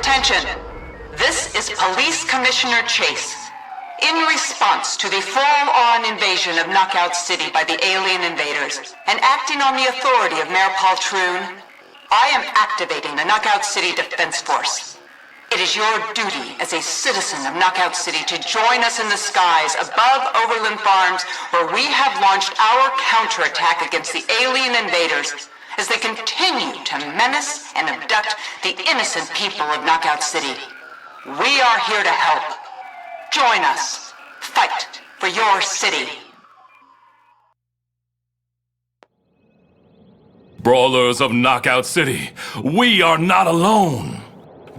Attention! This is Police Commissioner Chase. In response to the full-on invasion of Knockout City by the alien invaders, and acting on the authority of Mayor Paul Troon, I am activating the Knockout City Defense Force. It is your duty as a citizen of Knockout City to join us in the skies above Overland Farms, where we have launched our counterattack against the alien invaders as they continue to menace and abduct the innocent people of Knockout City. We are here to help. Join us. Fight for your city. Brawlers of Knockout City, we are not alone.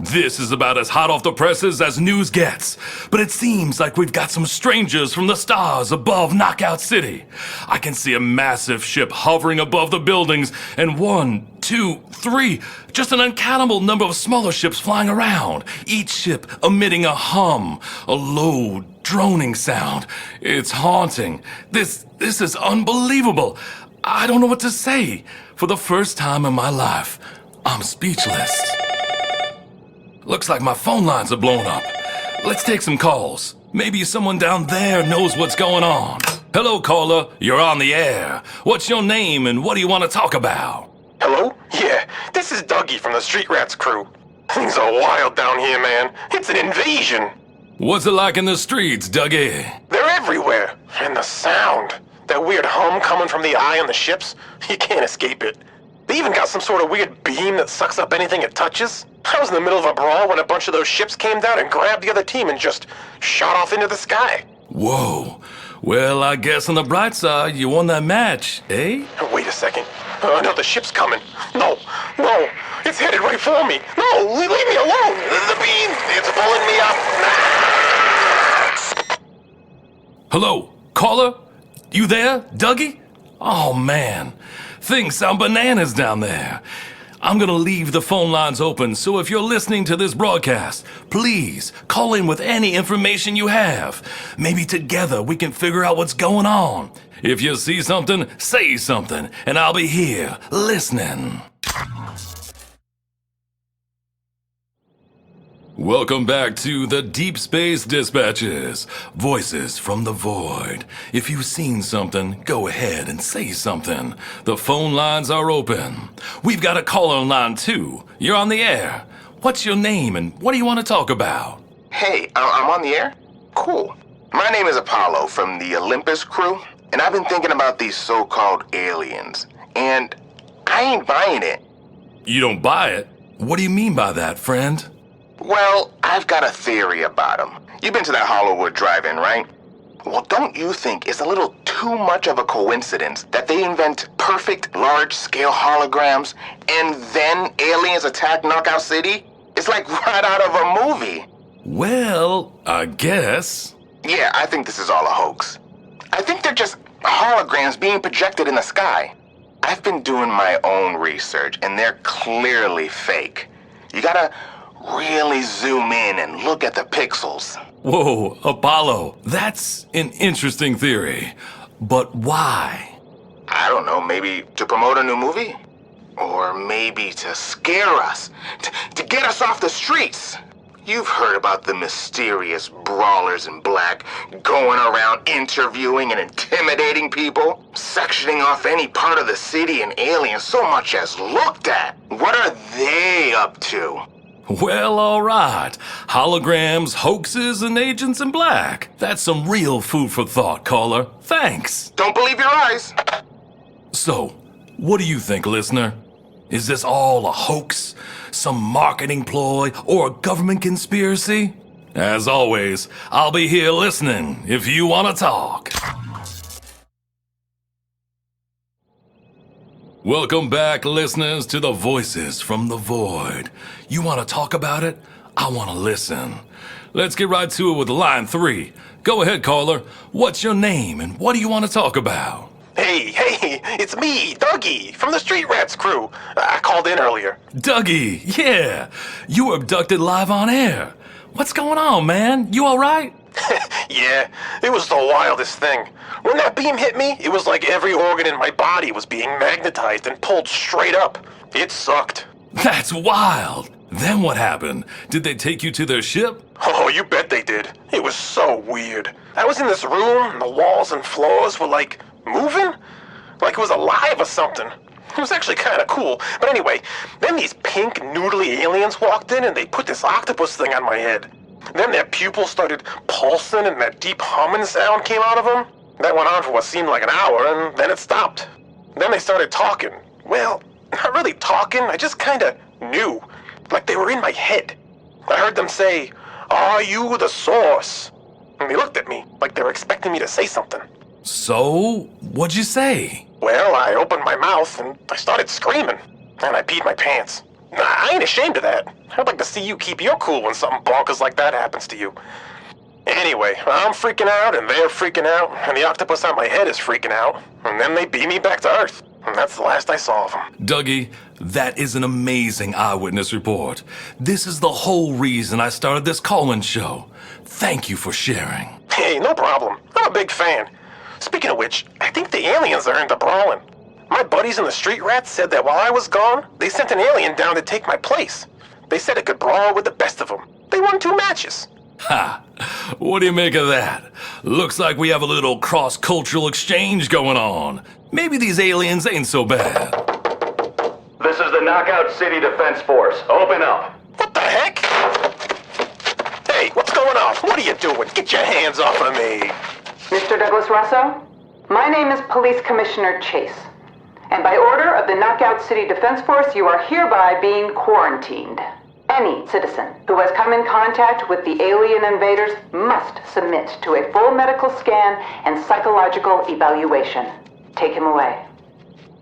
This is about as hot off the presses as news gets, but it seems like we've got some strangers from the stars above Knockout City. I can see a massive ship hovering above the buildings, and 1, 2, 3, just an uncountable number of smaller ships flying around, each ship emitting a hum, a low, droning sound. It's haunting. This is unbelievable. I don't know what to say. For the first time in my life, I'm speechless. Looks like my phone lines are blown up. Let's take some calls. Maybe someone down there knows what's going on. Hello, caller. You're on the air. What's your name and what do you want to talk about? Hello? Yeah, this is Dougie from the Street Rats crew. Things are wild down here, man. It's an invasion. What's it like in the streets, Dougie? They're everywhere. And the sound. That weird hum coming from the eye on the ships. You can't escape it. They even got some sort of weird beam that sucks up anything it touches. I was in the middle of a brawl when a bunch of those ships came down and grabbed the other team and just shot off into the sky. Whoa. Well, I guess on the bright side, you won that match, eh? Wait a second. Another ship's coming. No. It's headed right for me. No, leave me alone. The beam, it's pulling me up. Hello, caller? You there, Dougie? Oh, man. Things sound bananas down there. I'm gonna leave the phone lines open, so if you're listening to this broadcast, please call in with any information you have. Maybe together we can figure out what's going on. If you see something, say something, and I'll be here, listening. Welcome back to the Deep Space Dispatches, Voices from the Void. If you've seen something, go ahead and say something. The phone lines are open. We've got a caller on line 2. You're on the air. What's your name and what do you want to talk about? Hey, I'm on the air? Cool. My name is Apollo from the Olympus crew, and I've been thinking about these so-called aliens, and I ain't buying it. You don't buy it? What do you mean by that, friend? Well, I've got a theory about them. You've been to that Hollywood drive-in, right? Well, don't you think it's a little too much of a coincidence that they invent perfect large-scale holograms and then aliens attack Knockout City? It's like right out of a movie. Well, I guess. Yeah, I think this is all a hoax. I think they're just holograms being projected in the sky. I've been doing my own research, and they're clearly fake. You gotta really zoom in and look at the pixels. Whoa, Apollo, that's an interesting theory. But why? I don't know, maybe to promote a new movie? Or maybe to scare us, to get us off the streets. You've heard about the mysterious brawlers in black going around interviewing and intimidating people, sectioning off any part of the city an alien so much as looked at. What are they up to? Well, all right. Holograms, hoaxes, and agents in black. That's some real food for thought, caller. Thanks. Don't believe your eyes. So, what do you think, listener? Is this all a hoax? Some marketing ploy or a government conspiracy? As always, I'll be here listening if you want to talk. Welcome back, listeners, to the Voices from the Void. You want to talk about it? I want to listen. Let's get right to it with line 3. Go ahead, caller. What's your name and what do you want to talk about? Hey, it's me, Dougie, from the Street Rats crew. I called in earlier. Dougie, yeah. You were abducted live on air. What's going on, man? You all right? Yeah, it was the wildest thing. When that beam hit me, it was like every organ in my body was being magnetized and pulled straight up. It sucked. That's wild. Then what happened? Did they take you to their ship? Oh, you bet they did. It was so weird. I was in this room, and the walls and floors were like moving? Like it was alive or something. It was actually kind of cool. But anyway, then these pink, noodly aliens walked in and they put this octopus thing on my head. Then their pupils started pulsing and that deep humming sound came out of them. That went on for what seemed like an hour and then it stopped. Then they started talking. Well, not really talking, I just kind of knew. Like they were in my head. I heard them say, "Are you the source?" And they looked at me like they were expecting me to say something. So, what'd you say? Well, I opened my mouth and I started screaming. And I peed my pants. I ain't ashamed of that. I'd like to see you keep your cool when something bonkers like that happens to you. Anyway, I'm freaking out and they're freaking out, and the octopus on my head is freaking out. And then they beam me back to Earth. And that's the last I saw of them. Dougie, that is an amazing eyewitness report. This is the whole reason I started this call-in show. Thank you for sharing. Hey, no problem. I'm a big fan. Speaking of which, I think the aliens are into brawling. My buddies in the street rats said that while I was gone, they sent an alien down to take my place. They said it could brawl with the best of them. They won 2 matches. Ha! What do you make of that? Looks like we have a little cross-cultural exchange going on. Maybe these aliens ain't so bad. This is the Knockout City Defense Force. Open up. What the heck? Hey, what's going on? What are you doing? Get your hands off of me. Mr. Douglas Russo, my name is Police Commissioner Chase. And by order of the Knockout City Defense Force, you are hereby being quarantined. Any citizen who has come in contact with the alien invaders must submit to a full medical scan and psychological evaluation. Take him away.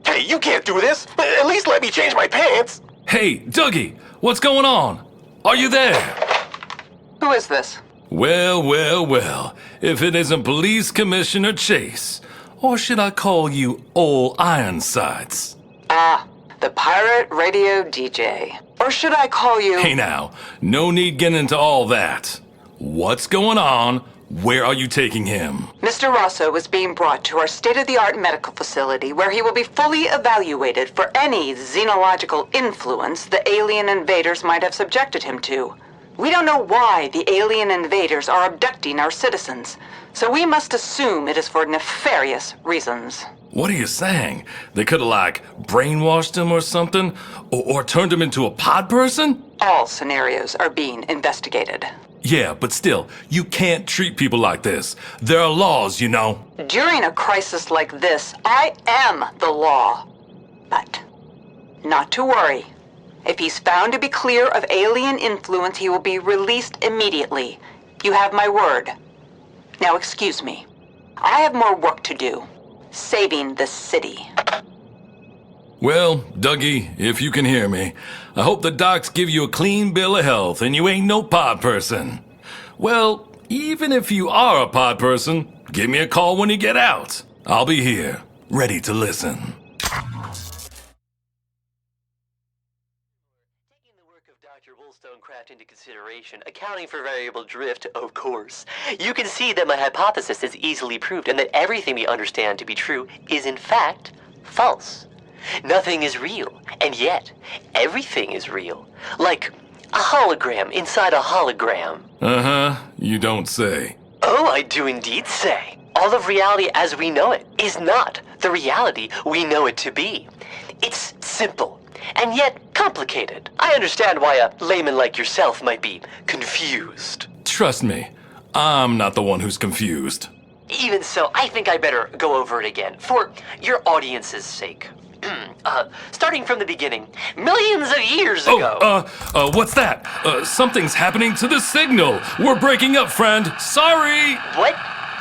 Hey, you can't do this. At least let me change my pants. Hey, Dougie, what's going on? Are you there? Who is this? Well, well, well, if it isn't Police Commissioner Chase, or should I call you Old Ironsides? The pirate radio DJ. Or should I call you... Hey now, no need getting into all that. What's going on? Where are you taking him? Mr. Rosso is being brought to our state-of-the-art medical facility where he will be fully evaluated for any xenological influence the alien invaders might have subjected him to. We don't know why the alien invaders are abducting our citizens, so we must assume it is for nefarious reasons. What are you saying? They could have, brainwashed him or something? Or turned him into a pod person? All scenarios are being investigated. Yeah, but still, you can't treat people like this. There are laws, you know. During a crisis like this, I am the law. But not to worry. If he's found to be clear of alien influence, he will be released immediately. You have my word. Now excuse me. I have more work to do. Saving the city. Well, Dougie, if you can hear me, I hope the docs give you a clean bill of health and you ain't no pod person. Well, even if you are a pod person, give me a call when you get out. I'll be here, ready to listen. Into consideration, accounting for variable drift, of course, you can see that my hypothesis is easily proved and that everything we understand to be true is in fact false. Nothing is real, and yet everything is real. Like a hologram inside a hologram. Uh-huh, you don't say. Oh, I do indeed say. All of reality as we know it is not the reality we know it to be. It's simple. And yet complicated. I understand why a layman like yourself might be confused. Trust me, I'm not the one who's confused. Even so, I think I better go over it again, for your audience's sake. Starting from the beginning, millions of years ago... What's that? Something's happening to the signal. We're breaking up, friend. Sorry. What?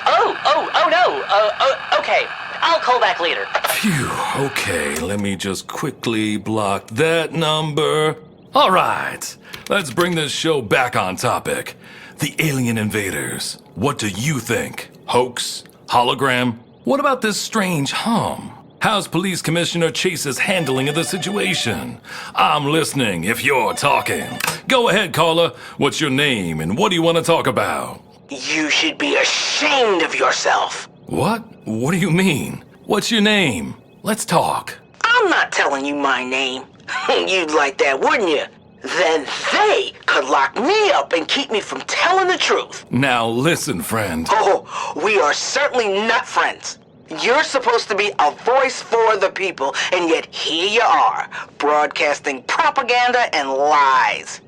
Oh no. Okay. I'll call back later. Phew, okay, let me just quickly block that number. All right, let's bring this show back on topic. The alien invaders. What do you think? Hoax? Hologram? What about this strange hum? How's Police Commissioner Chase's handling of the situation? I'm listening if you're talking. Go ahead, caller. What's your name and what do you want to talk about? You should be ashamed of yourself. What? What do you mean? What's your name? Let's talk. I'm not telling you my name. You'd like that, wouldn't you? then they could lock me up and keep me from telling the truth. Now listen, friend. Oh, we are certainly not friends. You're supposed to be a voice for the people, and yet here you are, broadcasting propaganda and lies.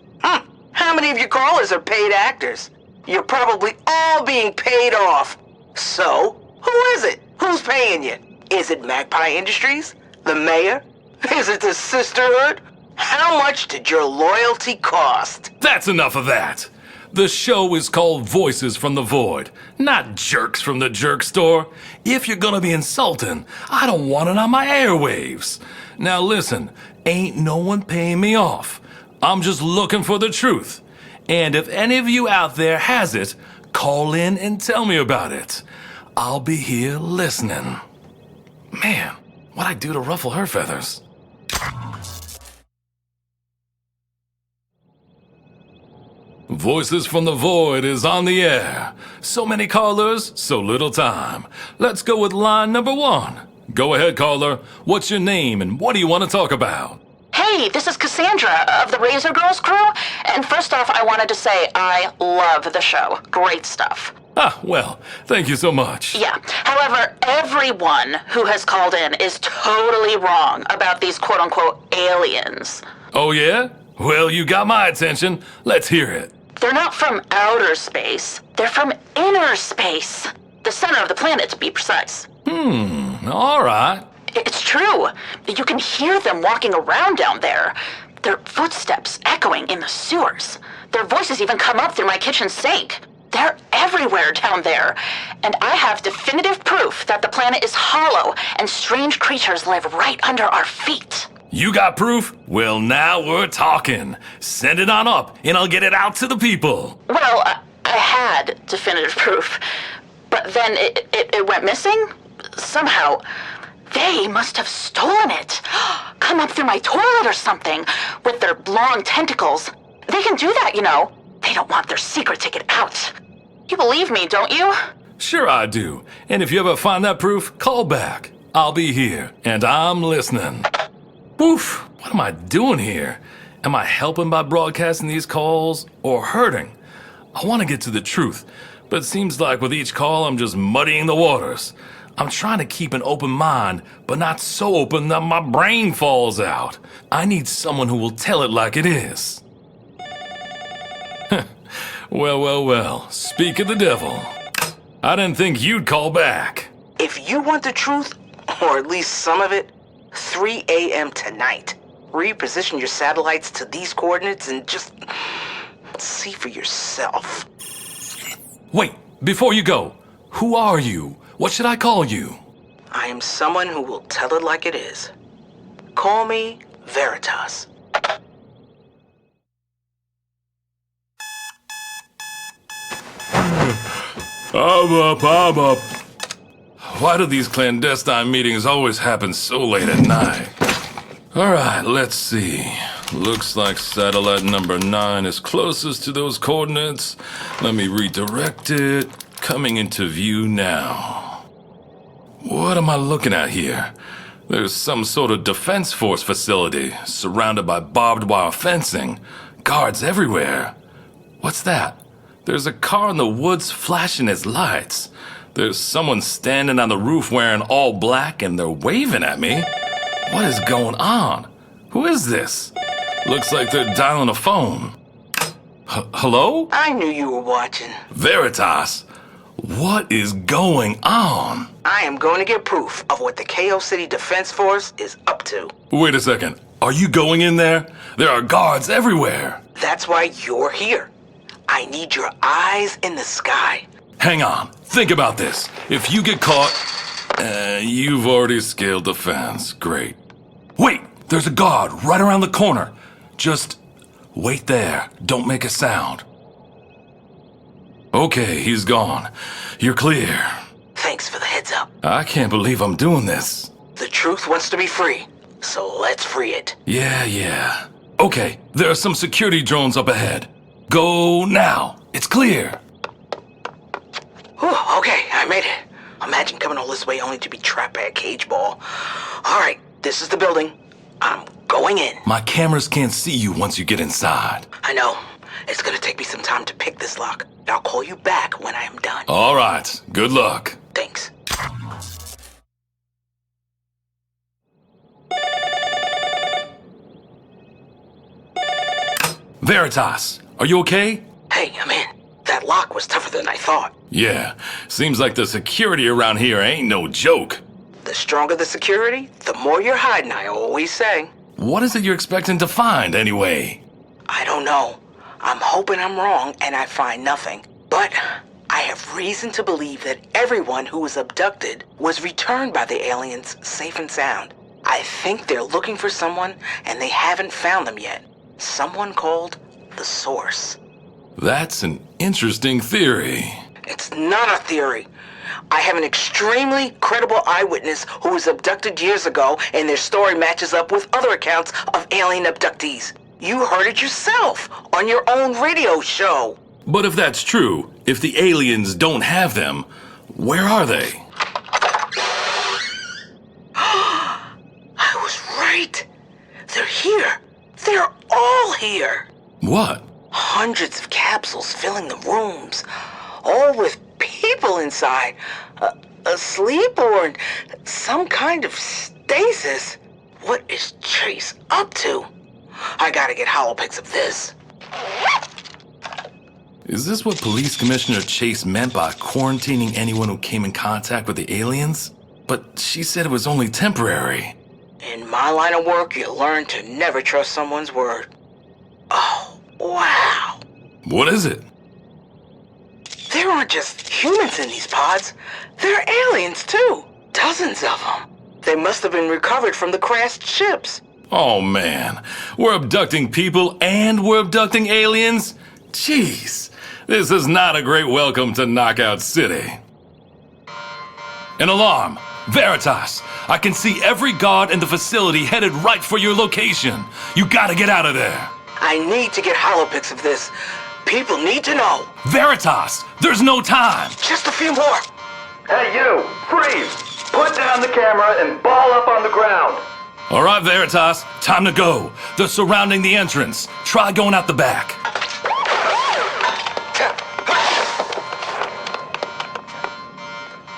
How many of your callers are paid actors? You're probably all being paid off. So, who is it? Who's paying you? Is it Magpie Industries? The mayor? Is it the Sisterhood? How much did your loyalty cost? That's enough of that. The show is called Voices from the Void, not Jerks from the Jerk Store. If you're gonna be insulting, I don't want it on my airwaves. Now listen, ain't no one paying me off. I'm just looking for the truth. And if any of you out there has it, call in and tell me about it. I'll be here listening. Man, what'd I do to ruffle her feathers? Voices from the Void is on the air. So many callers, so little time. Let's go with line number 1. Go ahead, caller. What's your name and what do you want to talk about? Hey, this is Cassandra of the Razor Girls crew. And first off, I wanted to say I love the show. Great stuff. Ah, well, thank you so much. Yeah. However, everyone who has called in is totally wrong about these quote-unquote aliens. Oh, yeah? Well, you got my attention. Let's hear it. They're not from outer space. They're from inner space. The center of the planet, to be precise. All right. It's true. You can hear them walking around down there. Their footsteps echoing in the sewers. Their voices even come up through my kitchen sink. They're everywhere down there. And I have definitive proof that the planet is hollow and strange creatures live right under our feet. You got proof? Well, now we're talking. Send it on up, and I'll get it out to the people. Well, I had definitive proof, but then it went missing? Somehow. They must have stolen it. Come up through my toilet or something, with their long tentacles. They can do that, you know. They don't want their secret to get out. You believe me, don't you? Sure I do. And if you ever find that proof, call back. I'll be here, and I'm listening. Woof, what am I doing here? Am I helping by broadcasting these calls, or hurting? I want to get to the truth, but it seems like with each call I'm just muddying the waters. I'm trying to keep an open mind, but not so open that my brain falls out. I need someone who will tell it like it is. Well, speak of the devil. I didn't think you'd call back. If you want the truth, or at least some of it, 3 a.m. tonight. Reposition your satellites to these coordinates and just see for yourself. Wait, before you go, who are you? What should I call you? I am someone who will tell it like it is. Call me Veritas. I'm up. Why do these clandestine meetings always happen so late at night? All right, let's see. Looks like satellite number 9 is closest to those coordinates. Let me redirect it. Coming into view now. What am I looking at here? There's some sort of defense force facility surrounded by barbed wire fencing. Guards everywhere. What's that? There's a car in the woods flashing its lights. There's someone standing on the roof wearing all black and they're waving at me. What is going on? Who is this? Looks like they're dialing a phone. Hello? I knew you were watching. Veritas, what is going on? I am going to get proof of what the KO City Defense Force is up to. Wait a second. Are you going in there? There are guards everywhere. That's why you're here. I need your eyes in the sky. Hang on. Think about this. If you get caught, you've already scaled the fence. Great. Wait, there's a guard right around the corner. Just wait there. Don't make a sound. Okay, he's gone. You're clear. Thanks for the heads up. I can't believe I'm doing this. The truth wants to be free, so let's free it. Yeah. Okay, there are some security drones up ahead. Go now. It's clear. Whew, okay, I made it. Imagine coming all this way only to be trapped by a cage ball. All right, this is the building. I'm going in. My cameras can't see you once you get inside. I know. It's gonna take me some time to pick this lock. I'll call you back when I am done. All right, good luck. Thanks. Veritas, are you okay? Hey, I'm in. That lock was tougher than I thought. Yeah, seems like the security around here ain't no joke. The stronger the security, the more you're hiding, I always say. What is it you're expecting to find, anyway? I don't know. I'm hoping I'm wrong and I find nothing. But I have reason to believe that everyone who was abducted was returned by the aliens safe and sound. I think they're looking for someone and they haven't found them yet. Someone called the Source. That's an interesting theory. It's not a theory. I have an extremely credible eyewitness who was abducted years ago, and their story matches up with other accounts of alien abductees. You heard it yourself on your own radio show. But if that's true, if the aliens don't have them, where are they? I was right. They're here. They're all here. What? Hundreds of capsules filling the rooms, all with people inside, asleep or in some kind of stasis. What is Chase up to? I gotta get holopics of this. Is this what Police Commissioner Chase meant by quarantining anyone who came in contact with the aliens? But she said it was only temporary. In my line of work, you learn to never trust someone's word. Oh, wow. What is it? There aren't just humans in these pods. They're aliens, too. Dozens of them. They must have been recovered from the crashed ships. Oh man, we're abducting people and we're abducting aliens? Jeez, this is not a great welcome to Knockout City. An alarm! Veritas! I can see every guard in the facility headed right for your location. You gotta get out of there. I need to get holopics of this. People need to know. Veritas! There's no time! Just a few more. Hey, you! Freeze! Put down the camera and ball up on the ground. All right, Veritas, time to go. They're surrounding the entrance. Try going out the back.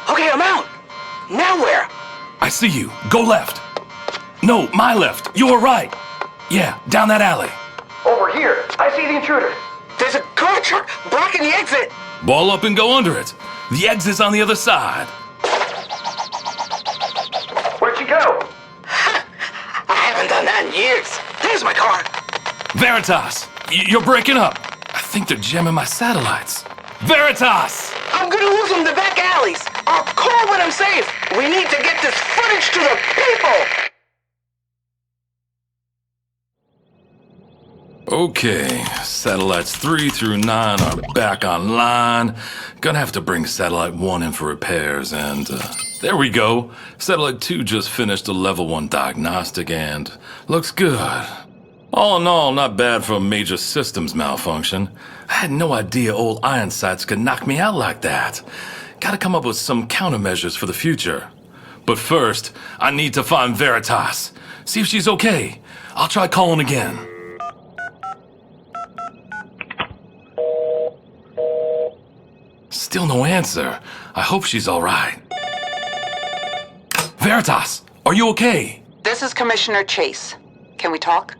Okay, I'm out. Now where? I see you. Go left. No, my left. You were right. Yeah, down that alley. Over here. I see the intruder. There's a guard truck blocking the exit. Ball up and go under it. The exit's on the other side. Where'd she go? I haven't done that in years. There's my car. Veritas, you're breaking up. I think they're jamming my satellites. Veritas! I'm gonna lose them to back alleys. I'll call when I'm safe. We need to get this footage to the people. Okay, satellites 3 through 9 are back online. Gonna have to bring satellite 1 in for repairs, and there we go. Satellite 2 just finished a level 1 diagnostic and looks good. All in all, not bad for a major systems malfunction. I had no idea old iron sights could knock me out like that. Gotta come up with some countermeasures for the future. But first, I need to find Veritas. See if she's okay. I'll try calling again. Still no answer. I hope she's all right. Veritas, are you okay? This is Commissioner Chase. Can we talk?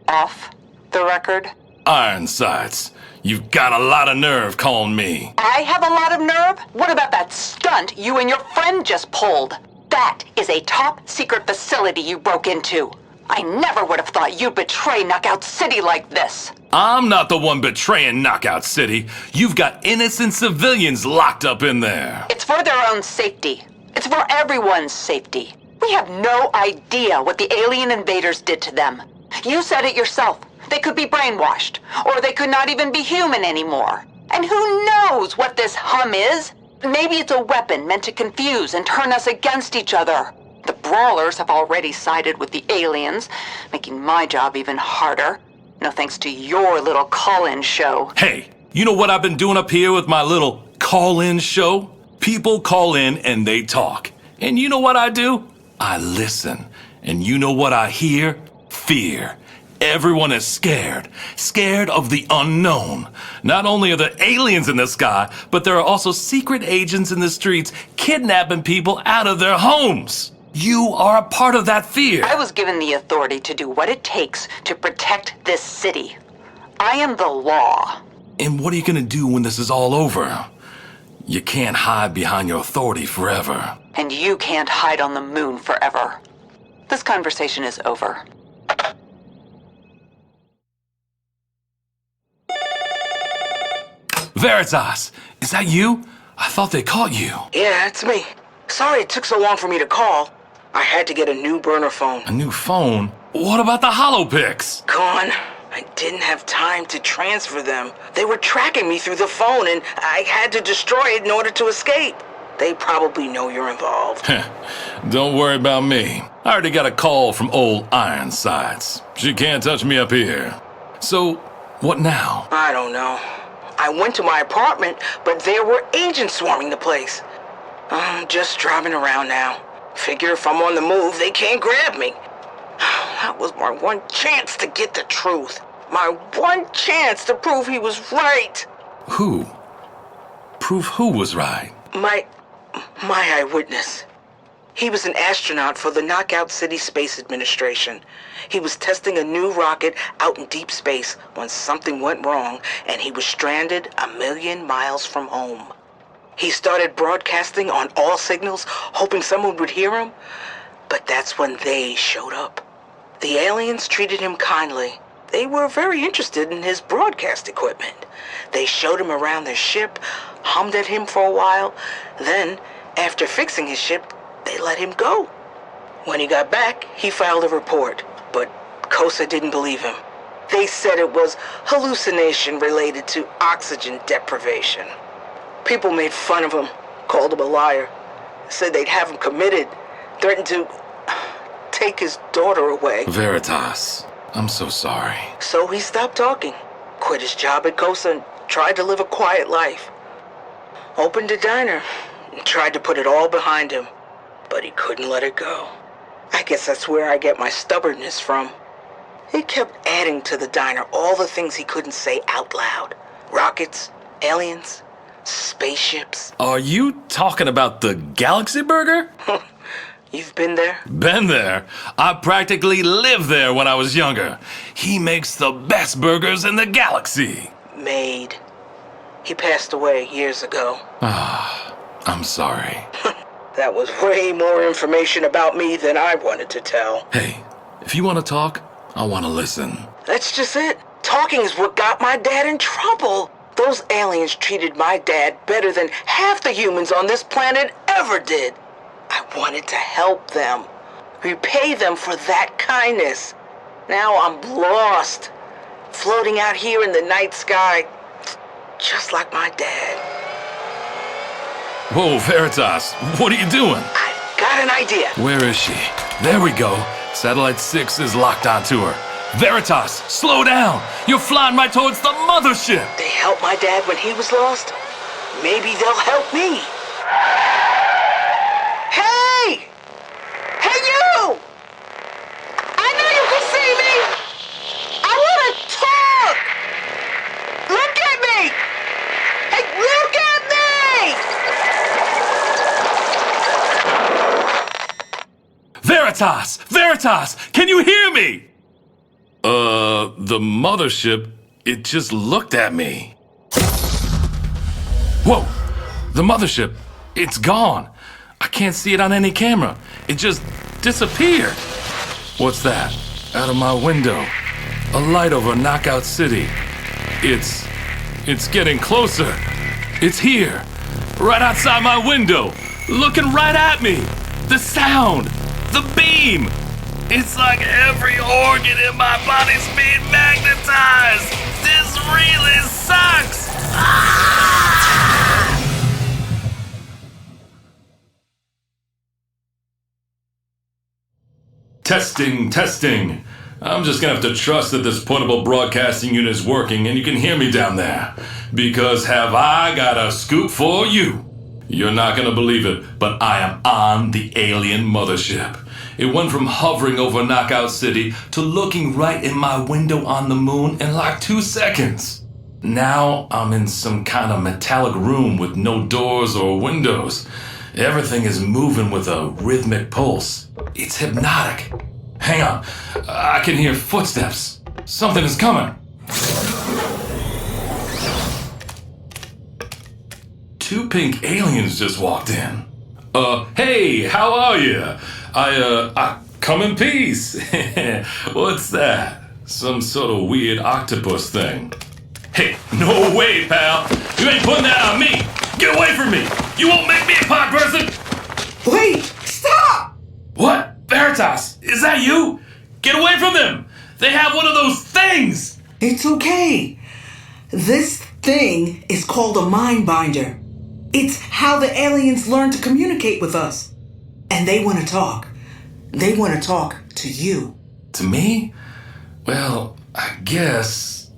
Off the record? Iron sights. You've got a lot of nerve calling me. I have a lot of nerve? What about that stunt you and your friend just pulled? That is a top secret facility you broke into. I never would have thought you'd betray Knockout City like this. I'm not the one betraying Knockout City. You've got innocent civilians locked up in there. It's for their own safety. It's for everyone's safety. We have no idea what the alien invaders did to them. You said it yourself. They could be brainwashed, or they could not even be human anymore. And who knows what this hum is? Maybe it's a weapon meant to confuse and turn us against each other. The brawlers have already sided with the aliens, making my job even harder. No thanks to your little call-in show. Hey, you know what I've been doing up here with my little call-in show? People call in and they talk. And you know what I do? I listen. And you know what I hear? fear. Everyone is scared. Scared of the unknown. Not only are there aliens in the sky, but there are also secret agents in the streets kidnapping people out of their homes. You are a part of that fear. I was given the authority to do what it takes to protect this city. I am the law. And what are you gonna do when this is all over? You can't hide behind your authority forever. And you can't hide on the moon forever. This conversation is over. Veritas, is that you? I thought they caught you. Yeah, it's me. Sorry it took so long for me to call. I had to get a new burner phone. A new phone? What about the holopics? Gone. I didn't have time to transfer them. They were tracking me through the phone, and I had to destroy it in order to escape. They probably know you're involved. Don't worry about me. I already got a call from old Ironsides. She can't touch me up here. So, what now? I don't know. I went to my apartment, but there were agents swarming the place. I'm just driving around now. Figure if I'm on the move, they can't grab me. That was my one chance to get the truth. My one chance to prove he was right. Who? Prove who was right? My eyewitness. He was an astronaut for the Knockout City Space Administration. He was testing a new rocket out in deep space when something went wrong and he was stranded 1,000,000 miles from home. He started broadcasting on all signals, hoping someone would hear him, but that's when they showed up. The aliens treated him kindly. They were very interested in his broadcast equipment. They showed him around their ship, hummed at him for a while, then, after fixing his ship, they let him go. When he got back, he filed a report, but COSA didn't believe him. They said it was hallucination related to oxygen deprivation. People made fun of him, called him a liar, said they'd have him committed, threatened to take his daughter away. Veritas, I'm so sorry. So he stopped talking, quit his job at COSA, and tried to live a quiet life. Opened a diner, and tried to put it all behind him, but he couldn't let it go. I guess that's where I get my stubbornness from. He kept adding to the diner all the things he couldn't say out loud. Rockets, aliens, spaceships. Are you talking about the Galaxy Burger? You've been there? Been there. I practically lived there when I was younger. He makes the best burgers in the galaxy. Made. He passed away years ago. I'm sorry. That was way more information about me than I wanted to tell. Hey, if you want to talk, I want to listen. That's just it. Talking is what got my dad in trouble. Those aliens treated my dad better than half the humans on this planet ever did. I wanted to help them, repay them for that kindness. Now I'm lost, floating out here in the night sky, just like my dad. Whoa, Veritas, what are you doing? I've got an idea. Where is she? There we go. Satellite 6 is locked onto her. Veritas, slow down. You're flying right towards the mothership. They helped my dad when he was lost. Maybe they'll help me. Hey! Hey, you! I know you can see me! I want to talk! Look at me! Hey, look at me! Veritas! Veritas! Can you hear me? The mothership, it just looked at me. Whoa! The mothership, it's gone. I can't see it on any camera. It just disappeared. What's that? Out of my window. A light over Knockout City. It's getting closer. It's here. Right outside my window. Looking right at me. The sound. The beam. It's like every organ in my body's being magnetized. This really sucks. Testing. I'm just gonna have to trust that this portable broadcasting unit is working and you can hear me down there. Because have I got a scoop for you? You're not gonna believe it, but I am on the alien mothership. It went from hovering over Knockout City to looking right in my window on the moon in like 2 seconds. Now I'm in some kind of metallic room with no doors or windows. Everything is moving with a rhythmic pulse. It's hypnotic. Hang on, I can hear footsteps. Something is coming. 2 pink aliens just walked in. Hey, how are you? I come in peace. What's that? Some sort of weird octopus thing. Hey, no way, pal. You ain't putting that on me. Get away from me. You won't make me a pot person. Wait, stop! What? Veritas, is that you? Get away from them. They have one of those things. It's okay. This thing is called a mind binder. It's how the aliens learn to communicate with us. And they want to talk. They want to talk to you. To me? Well, I guess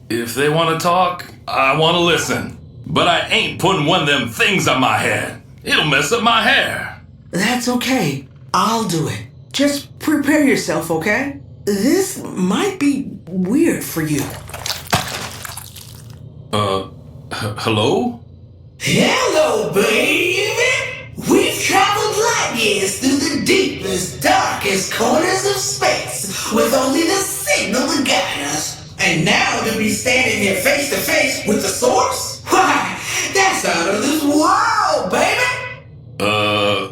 if they want to talk, I want to listen. But I ain't putting one of them things on my head. It'll mess up my hair. That's okay. I'll do it. Just prepare yourself, okay? This might be weird for you. Hello? Hello, baby! We've traveled light years through the deepest, darkest corners of space with only the signal to guide us. And now to be standing here face to face with the source? Why, that's out of this world, baby!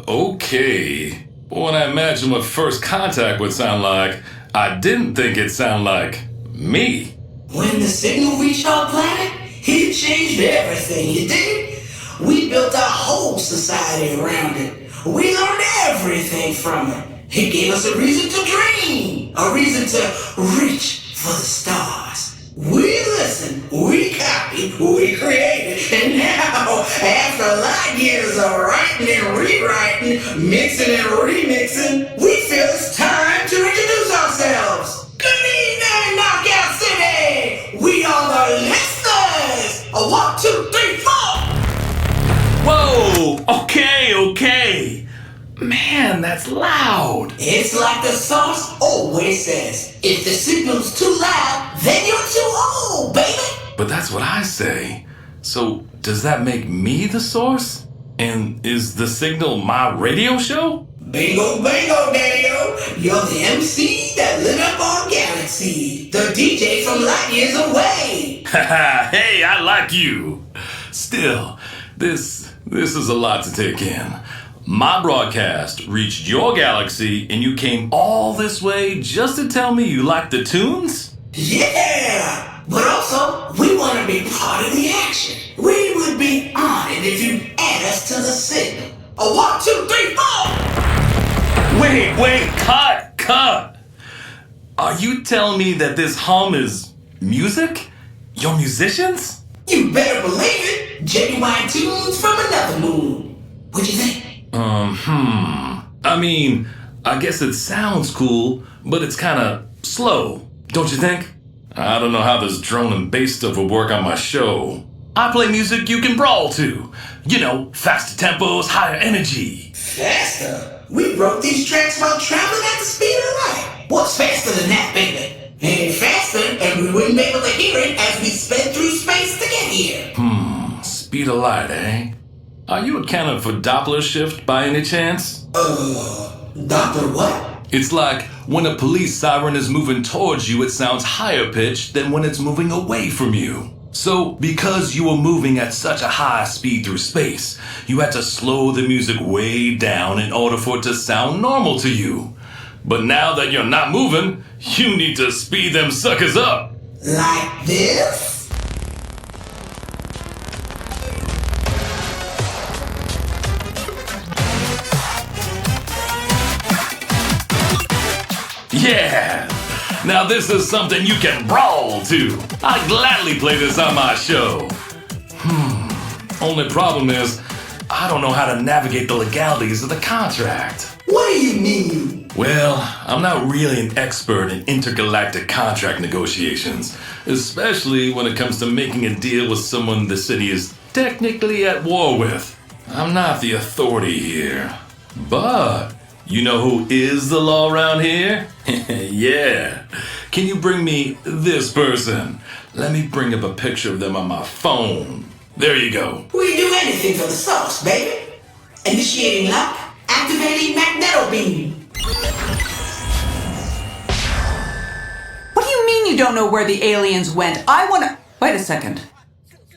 Okay. When I imagine what first contact would sound like, I didn't think it'd sound like me. When the signal reached our planet, it changed everything, you dig? We built our whole society around it. We learned everything from it. It gave us a reason to dream, a reason to reach for the stars. We listened, we copied, we created, and now, after light years of writing and rewriting, mixing and remixing, we feel it's time to introduce ourselves. Good evening, Knockout City! We are the listeners! 1, 2, 3, 4! Whoa! Okay. Man, that's loud. It's like the source always says. If the signal's too loud, then you're too old, baby. But that's what I say. So, does that make me the source? And is the signal my radio show? Bingo, bango, daddy-o. You're the MC that lit up our galaxy. The DJ from light years away. Haha, hey, I like you. Still, this is a lot to take in. My broadcast reached your galaxy and you came all this way just to tell me you like the tunes? Yeah! But also, we want to be part of the action. We would be honored if you add us to the signal. 1, 2, 3, 4! Wait, cut! Are you telling me that this hum is music? You're musicians? You better believe it! Genuine tunes from another moon. What'd you think? I mean, I guess it sounds cool, but it's kinda slow, don't you think? I don't know how this drone and bass stuff will work on my show. I play music you can brawl to. You know, faster tempos, higher energy. Faster? We wrote these tracks while traveling at the speed of light. What's faster than that, baby? It ain't faster, and we wouldn't be able to hear it as we sped through space to get here. Speed of light, eh? Are you accounting for Doppler shift by any chance? Doppler what? It's like when a police siren is moving towards you, it sounds higher pitched than when it's moving away from you. So, because you were moving at such a high speed through space, you had to slow the music way down in order for it to sound normal to you. But now that you're not moving, you need to speed them suckers up. Like this? Yeah! Now this is something you can brawl to. I'd gladly play this on my show. Only problem is, I don't know how to navigate the legalities of the contract. What do you mean? Well, I'm not really an expert in intergalactic contract negotiations, especially when it comes to making a deal with someone the city is technically at war with. I'm not the authority here. But You know who is the law around here? Yeah. Can you bring me this person? Let me bring up a picture of them on my phone. There you go. We do anything for the sauce, baby. Initiating lock, activating magneto beam. What do you mean you don't know where the aliens went? Wait a second.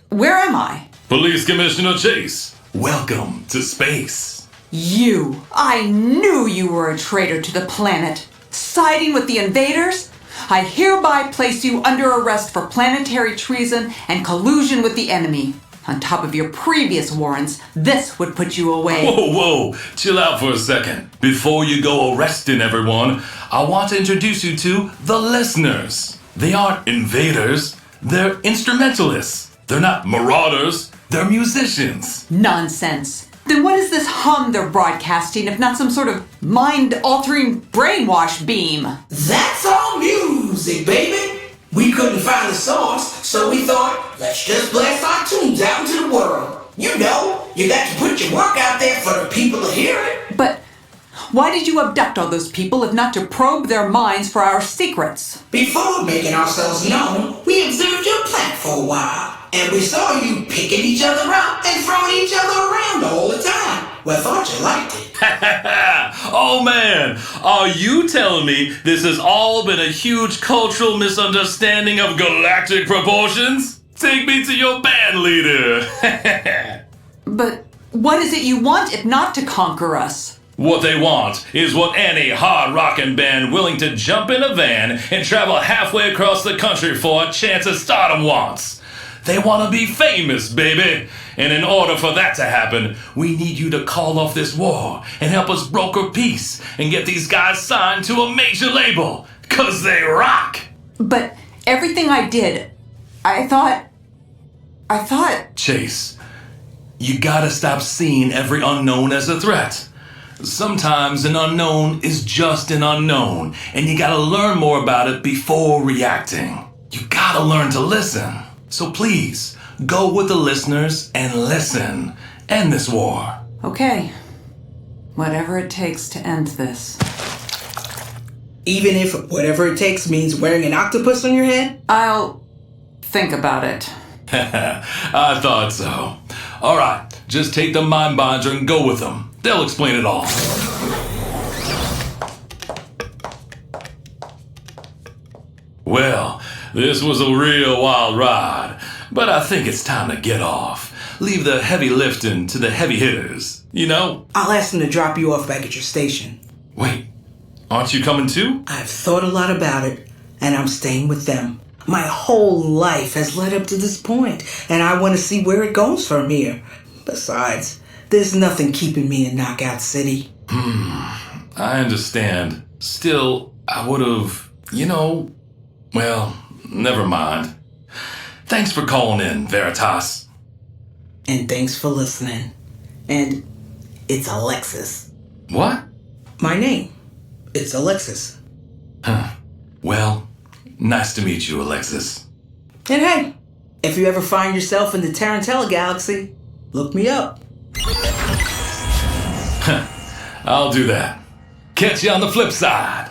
Where am I? Police Commissioner Chase, welcome to space. I knew you were a traitor to the planet. Siding with the invaders? I hereby place you under arrest for planetary treason and collusion with the enemy. On top of your previous warrants, this would put you away. Whoa, chill out for a second. Before you go arresting everyone, I want to introduce you to the listeners. They aren't invaders, they're instrumentalists. They're not marauders, they're musicians. Nonsense. Then what is this hum they're broadcasting if not some sort of mind-altering brainwash beam? That's all music, baby. We couldn't find the source, so we thought, let's just blast our tunes out into the world. You know, you got to put your work out there for the people to hear it. But why did you abduct all those people if not to probe their minds for our secrets? Before making ourselves known, we observed your plant for a while. And we saw you picking each other up and throwing each other around all the time. Well, thought you liked it. Oh man, are you telling me this has all been a huge cultural misunderstanding of galactic proportions? Take me to your band leader. But what is it you want if not to conquer us? What they want is what any hard-rockin' band willing to jump in a van and travel halfway across the country for a chance at stardom wants. They want to be famous, baby. And in order for that to happen, we need you to call off this war and help us broker peace and get these guys signed to a major label. 'Cause they rock. But everything I did, I thought... Chase, you gotta stop seeing every unknown as a threat. Sometimes an unknown is just an unknown, and you gotta learn more about it before reacting. You gotta learn to listen. So please, go with the listeners and listen. End this war. Okay. Whatever it takes to end this. Even if whatever it takes means wearing an octopus on your head? I'll think about it. I thought so. All right, just take the mind binder and go with them. They'll explain it all. Well, this was a real wild ride, but I think it's time to get off. Leave the heavy lifting to the heavy hitters, you know? I'll ask them to drop you off back at your station. Wait, aren't you coming too? I've thought a lot about it, and I'm staying with them. My whole life has led up to this point, and I want to see where it goes from here. Besides, there's nothing keeping me in Knockout City. I understand. Still, I would've, well, never mind. Thanks for calling in, Veritas. And thanks for listening. And it's Alexis. What? My name. It's Alexis. Well, nice to meet you, Alexis. And hey, if you ever find yourself in the Tarantella Galaxy, look me up. I'll do that. Catch you on the flip side.